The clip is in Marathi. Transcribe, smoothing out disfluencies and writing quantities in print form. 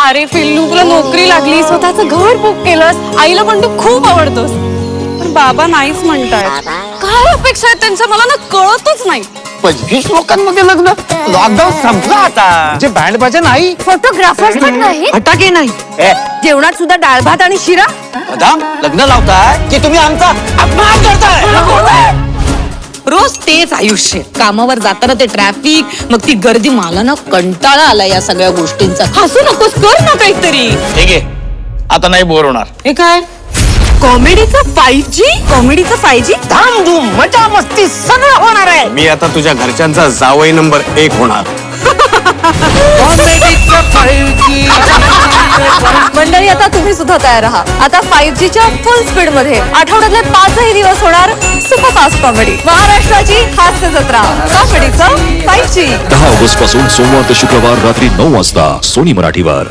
अरे फिल्लू, तुला नोकरी लागली, स्वतःचं घर बुक केलंस, आईला पण तू खूप आवडतोस, पण बाबा नाहीच म्हणतायत. काय अपेक्षा आहेत त्यांच्या मला ना कळतच नाही. 25 लोकांमध्ये लग्न, लॉकडाऊन संपला आता. म्हणजे बँड बाजा नाही, फोटोग्राफर्स पण नाही, फटाके नाही, जेवणात सुद्धा डाळ भात आणि शिरा. मॅडम लग्न लावताय की तुम्ही आमचा अपमान करताय? रोज तेच आयुष्य. कामावर जाताना ते ट्रॅफिक, मग ती गर्दी. मला ना कंटाळा आला या सगळ्या गोष्टींचा. हसू नकोस, कर ना काहीतरी. ठीक आहे, आता नाही बोर होणार. हे काय कॉमेडीचं 5G? कॉमेडीचं 5G? धामधूम मजा मस्ती सगळं होणार आहे. मी आता तुझ्या घरच्यांचा जावई नंबर 1 होणार. मंडळी, आता तुम्ही सुद्धा तयार राहा. आता 5Gच्या फुल स्पीड मध्ये आठवड्यातले 5ही दिवस होणार सुपरफास्ट कॉमेडी. महाराष्ट्राची हास्य जत्रा, कॉमेडीचं 5G. 10 ऑगस्ट पासून सोमवार ते शुक्रवार रात्री 9 वाजता सोनी मराठीवर.